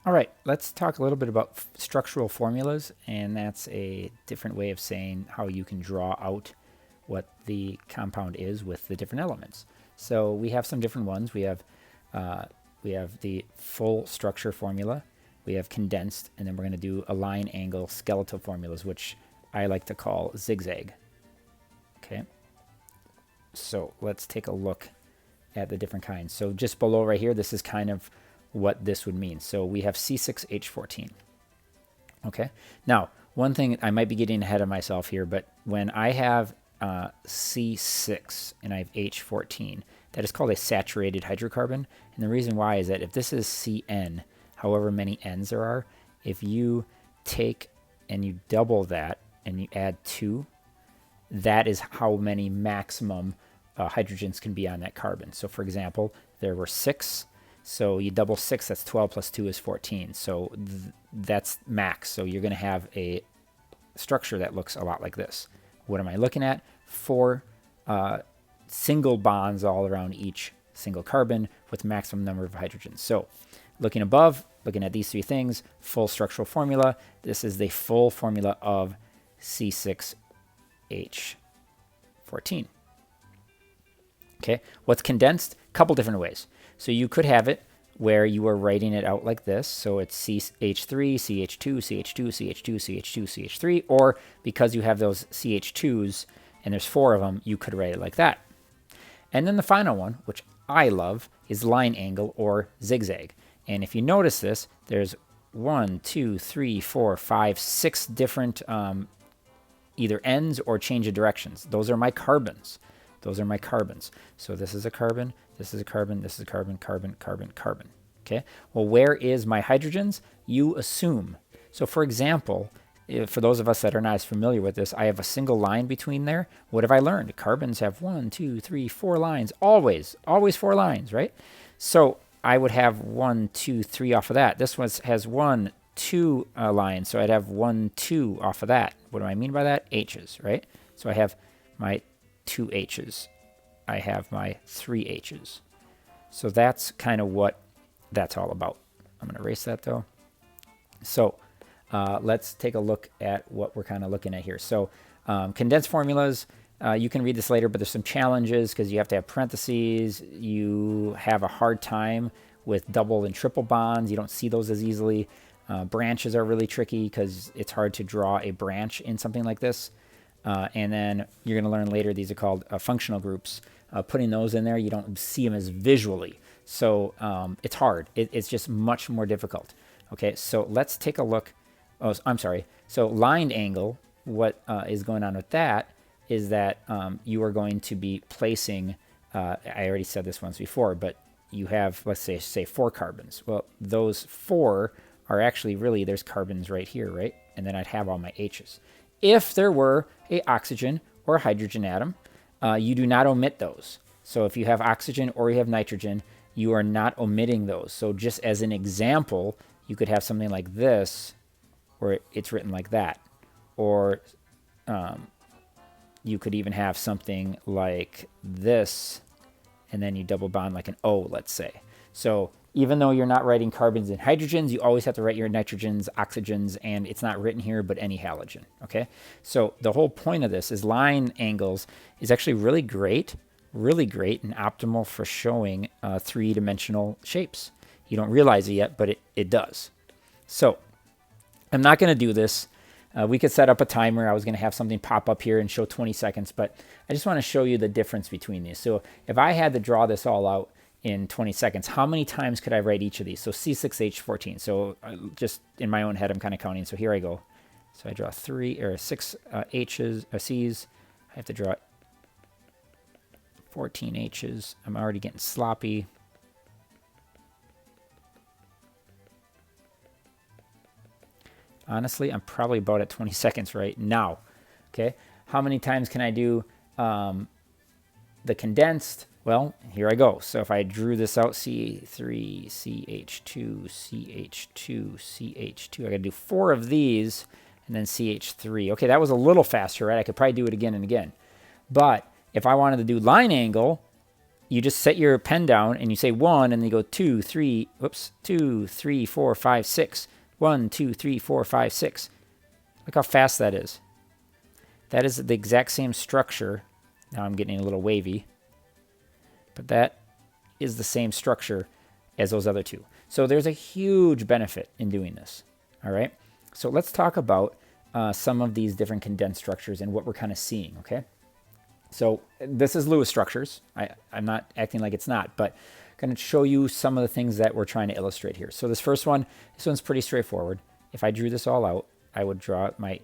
All right, let's talk a little bit about structural formulas, and that's a different way of saying how you can draw out what the compound is with the different elements. So we have some different ones. We have the full structure formula, we have condensed, and then we're going to do a line angle skeletal formulas, which I like to call zigzag. Okay, so let's take a look at the different kinds. So just below right here, this is kind of what this would mean. So we have C6H14. Okay. Now, one thing, I might be getting ahead of myself here, but when I have C6 and I have H14, that is called a saturated hydrocarbon. And the reason why is that if this is Cn, however many N's there are, if you take and you double that and you add 2, that is how many maximum hydrogens can be on that carbon. So for example, there were 6. So you double 6, that's 12 plus 2 is 14. So that's max. So you're going to have a structure that looks a lot like this. What am I looking at? 4 single bonds all around each single carbon with maximum number of hydrogens. So looking above, looking at these 3 things, full structural formula. This is the full formula of C6H14. Okay, what's condensed? A couple different ways. So you could have it where you are writing it out like this. So it's CH3, CH2, CH2, CH2, CH2, CH3. Or because you have those CH2s and there's 4 of them, you could write it like that. And then the final one, which I love, is line angle or zigzag. And if you notice this, there's 1, 2, 3, 4, 5, 6 different either ends or change of directions. Those are my carbons. Those are my carbons. So this is a carbon, this is a carbon, this is a carbon, carbon, carbon, carbon. Okay. Well, where is my hydrogens? You assume. So for example, for those of us that are not as familiar with this, I have a single line between there. What have I learned? Carbons have 1, 2, 3, 4 lines. Always 4 lines, right? So I would have 1, 2, 3 off of that. This one has 1, 2 lines. So I'd have 1, 2 off of that. What do I mean by that? H's, right? So I have my 2 H's. I have my 3 H's. So that's kind of what that's all about. I'm going to erase that though. So let's take a look at what we're kind of looking at here. So condensed formulas, you can read this later, but there's some challenges because you have to have parentheses. You have a hard time with double and triple bonds. You don't see those as easily. Branches are really tricky because it's hard to draw a branch in something like this. And then you're going to learn later, these are called functional groups. Putting those in there, you don't see them as visually. So it's hard. It's just much more difficult. Okay, so let's take a look. Oh, I'm sorry. So lined angle, what is going on with that is that you are going to be placing, I already said this once before, but you have, let's say 4 carbons. Well, those 4 are actually really, there's carbons right here, right? And then I'd have all my H's. If there were a oxygen or a hydrogen atom, you do not omit those. So if you have oxygen or you have nitrogen, you are not omitting those. So just as an example, you could have something like this, where it's written like that. Or you could even have something like this, and then you double bond like an O, let's say. So even though you're not writing carbons and hydrogens, you always have to write your nitrogens, oxygens, and it's not written here, but any halogen, okay? So the whole point of this is line angles is actually really great and optimal for showing 3-dimensional shapes. You don't realize it yet, but it does. So I'm not gonna do this. We could set up a timer. I was gonna have something pop up here and show 20 seconds, but I just wanna show you the difference between these. So if I had to draw this all out in 20 seconds, how many times could I write each of these? So C6H14. So just in my own head, I'm kind of counting. So here I go. So I draw 6 H's, C's. I have to draw 14 H's. I'm already getting sloppy. Honestly, I'm probably about at 20 seconds right now. Okay. How many times can I do the condensed? Well, here I go. So if I drew this out, C3, CH2, CH2, CH2, I got to do 4 of these and then CH3. Okay, that was a little faster, right? I could probably do it again and again. But if I wanted to do line angle, you just set your pen down and you say 1, and then you go 2, 3, whoops, 2, 3, 4, 5, 6. 1, 2, 3, 4, 5, 6. Look how fast that is. That is the exact same structure. Now I'm getting a little wavy. But that is the same structure as those other two. So there's a huge benefit in doing this. All right. So let's talk about some of these different condensed structures and what we're kind of seeing. Okay. So this is Lewis structures. I'm not acting like it's not, but I'm going to show you some of the things that we're trying to illustrate here. So this one's pretty straightforward. If I drew this all out, I would draw my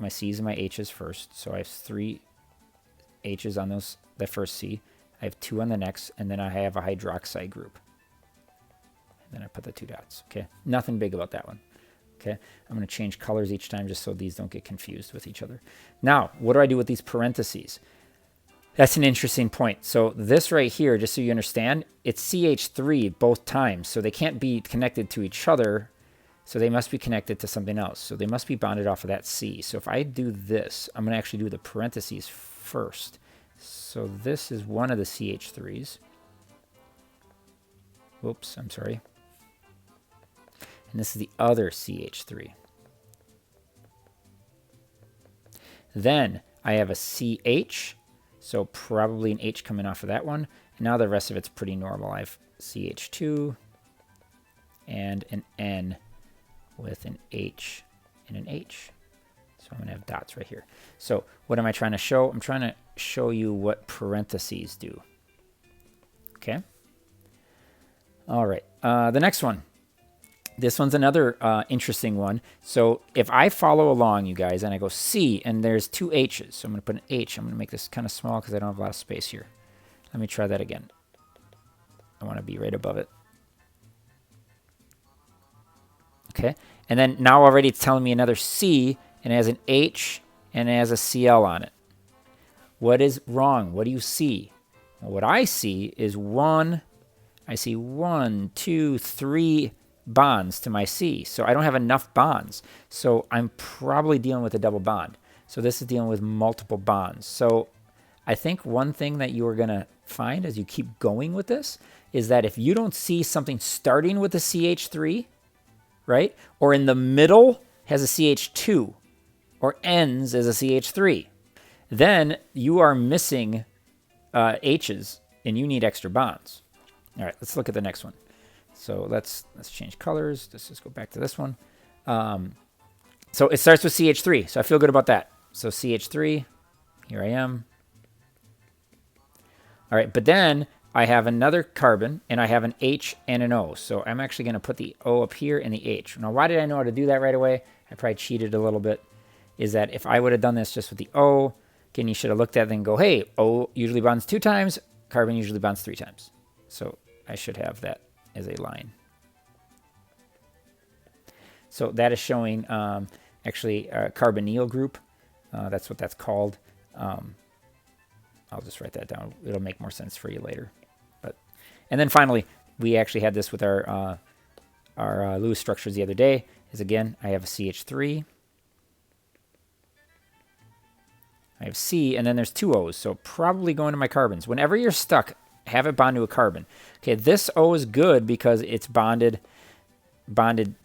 C's and my H's first. So I have 3 H's on the first C. I have 2 on the next, and then I have a hydroxide group. And then I put the 2 dots. Okay, nothing big about that one. Okay, I'm going to change colors each time just so these don't get confused with each other. Now, what do I do with these parentheses? That's an interesting point. So this right here, just so you understand, it's CH3 both times. So they can't be connected to each other. So they must be connected to something else. So they must be bonded off of that C. So if I do this, I'm going to actually do the parentheses first. So this is one of the CH3s. Whoops, I'm sorry. And this is the other CH3. Then I have a CH. So probably an H coming off of that one. And now the rest of it's pretty normal. I have CH2 and an N with an H and an H. So I'm going to have dots right here. So what am I trying to show? I'm trying to show you what parentheses do. Okay. All right. The next one. This one's another interesting one. So if I follow along, you guys, and I go C, and there's 2 H's. So I'm going to put an H. I'm going to make this kind of small because I don't have a lot of space here. Let me try that again. I want to be right above it. Okay. And then now already it's telling me another C, and it has an H, and it has a Cl on it. What is wrong? What do you see? Well, what I see is I see 1, 2, 3 bonds to my C. So I don't have enough bonds. So I'm probably dealing with a double bond. So this is dealing with multiple bonds. So I think one thing that you are going to find as you keep going with this is that if you don't see something starting with a CH3, right, or in the middle has a CH2, or ends as a CH3, then you are missing H's and you need extra bonds. All right, let's look at the next one. So let's change colors. Let's just go back to this one. So it starts with CH3. So I feel good about that. So CH3, here I am. All right, but then I have another carbon, and I have an H and an O. So I'm actually going to put the O up here and the H. Now, why did I know how to do that right away? I probably cheated a little bit. Is that if I would have done this just with the O, again, you should have looked at it and go, hey, O usually bonds 2 times, carbon usually bonds 3 times. So I should have that as a line. So that is showing actually a carbonyl group. That's what that's called. I'll just write that down. It'll make more sense for you later. And then finally, we actually had this with our Lewis structures the other day. Is again, I have a CH3. I have C, and then there's 2 O's. So probably going to my carbons. Whenever you're stuck, have it bond to a carbon. Okay, this O is good because it's bonded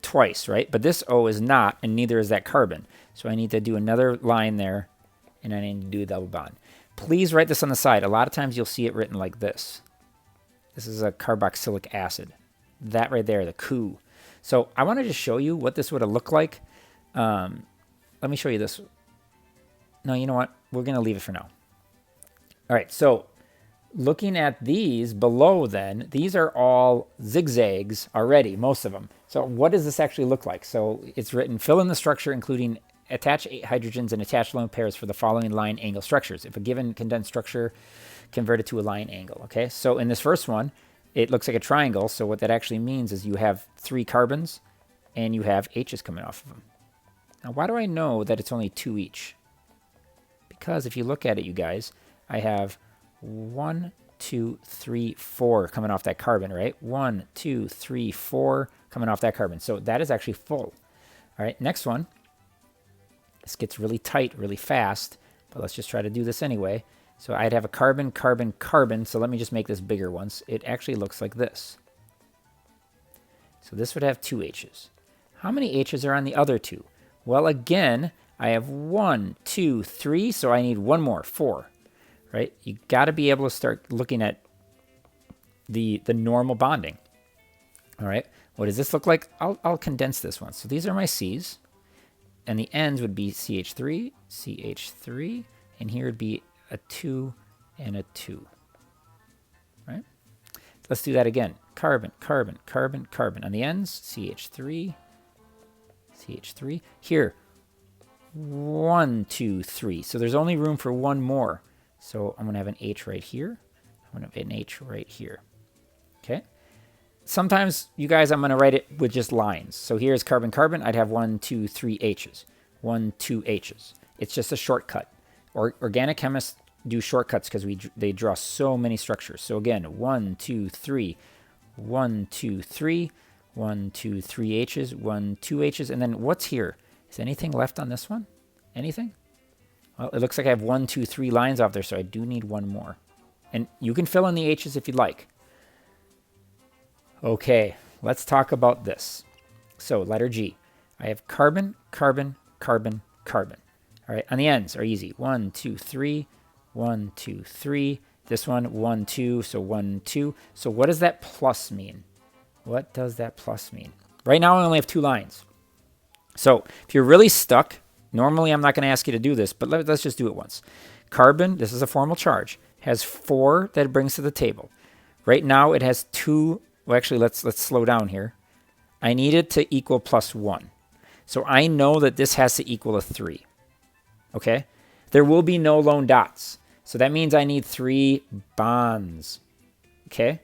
twice, right? But this O is not, and neither is that carbon. So I need to do another line there, and I need to do a double bond. Please write this on the side. A lot of times you'll see it written like this. This is a carboxylic acid. That right there, the COO. So I wanted to show you what this would have looked like. Let me show you this. No, you know what? We're going to leave it for now. All right, so looking at these below then, these are all zigzags already, most of them. So what does this actually look like? So it's written, fill in the structure including attach hydrogens and attach lone pairs for the following line angle structures. If a given condensed structure, convert it to a line angle. Okay, so in this first one, it looks like a triangle. So what that actually means is you have 3 carbons and you have H's coming off of them. Now, why do I know that it's only 2 each? Because if you look at it, you guys, I have 1, 2, 3, 4 coming off that carbon, right? 1, 2, 3, 4 coming off that carbon. So that is actually full. All right, next one. This gets really tight really fast, but let's just try to do this anyway. So I'd have a carbon, carbon, carbon. So let me just make this bigger once. It actually looks like this. So this would have 2 H's. How many H's are on the other 2? Well, again, I have 1, 2, 3, so I need one more, 4. Right? You got to be able to start looking at the normal bonding. All right. What does this look like? I'll condense this one. So these are my C's, and the ends would be CH3, CH3, and here would be a 2 and a 2. Right? Let's do that again. Carbon, carbon, carbon, carbon. On the ends, CH3, CH3. Here, 1, 2, 3. So there's only room for one more. So I'm going to have an H right here. I'm going to have an H right here. Okay. Sometimes, you guys, I'm going to write it with just lines. So here's carbon, carbon. I'd have 1, 2, 3 H's. 1, 2 H's. It's just a shortcut. Organic chemists do shortcuts because they draw so many structures. So again, 1, 2, 3. 1, 2, 3. 1, 2, 3 H's. 1, 2 H's. And then what's here? Is anything left on this one? Anything? Well, it looks like I have 1, 2, 3 lines off there, so I do need one more. And you can fill in the H's if you'd like. Okay, let's talk about this. So letter G. I have carbon, carbon, carbon, carbon. All right, on the ends are easy. 1, 2, 3. 1, 2, 3. This one, 1, 2. So 1, 2. So what does that plus mean? What does that plus mean? Right now I only have 2 lines. So if you're really stuck, normally I'm not going to ask you to do this, but let's just do it once. Carbon, this is a formal charge, has 4 that it brings to the table. Right now it has 2. Well, actually, let's slow down here. I need it to equal plus 1. So I know that this has to equal a 3. Okay? There will be no lone dots. So that means I need 3 bonds. Okay?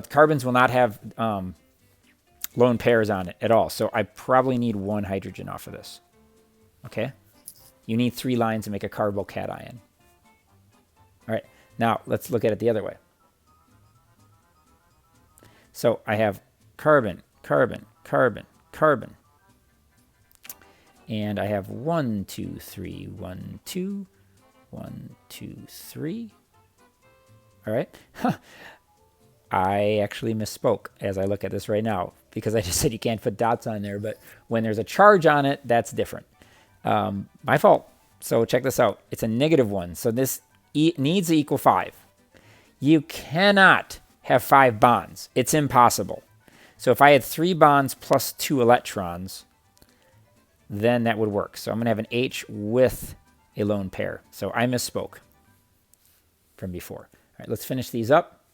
Carbons will not have lone pairs on it at all. So I probably need 1 hydrogen off of this. Okay? You need 3 lines to make a carbocation. All right. Now, let's look at it the other way. So I have carbon, carbon, carbon, carbon. And I have 1, 2, 3, 1, 2, 1, 2, 3. All right. I actually misspoke as I look at this right now because I just said you can't put dots on there. But when there's a charge on it, that's different. My fault. So check this out. It's a -1. So this needs to equal 5. You cannot have 5 bonds. It's impossible. So if I had 3 bonds plus 2 electrons, then that would work. So I'm going to have an H with a lone pair. So I misspoke from before. All right, let's finish these up.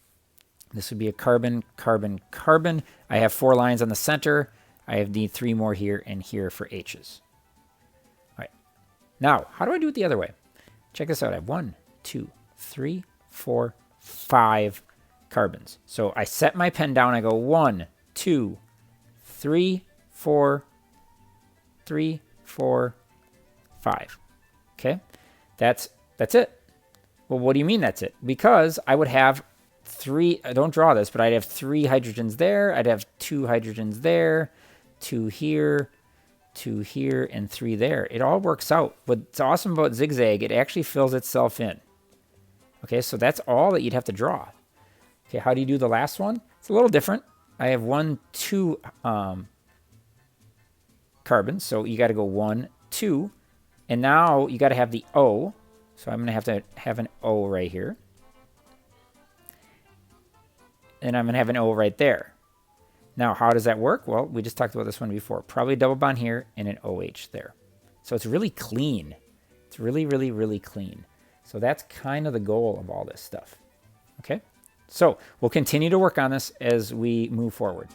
This would be a carbon, carbon, carbon. I have 4 lines on the center. I need 3 more here and here for H's. All right. Now, how do I do it the other way? Check this out. I have 1, 2, 3, 4, 5 carbons. So I set my pen down. I go 1, 2, 3, 4, 3, 4, 5. Okay, that's it. Well, what do you mean that's it? Because I would have 3. I don't draw this, but I'd have 3 hydrogens there. I'd have 2 hydrogens there, 2 here, 2 here, and 3 there. It all works out. What's awesome about Zigzag, it actually fills itself in. Okay, so that's all that you'd have to draw. Okay, how do you do the last one? It's a little different. I have 1, 2 carbons, so you got to go 1, 2, and now you got to have the O. So I'm going to have an O right here, and I'm going to have an O right there. Now, how does that work? Well, we just talked about this one before. Probably a double bond here and an OH there. So it's really clean. It's really, really, really clean. So that's kind of the goal of all this stuff. Okay? So we'll continue to work on this as we move forward.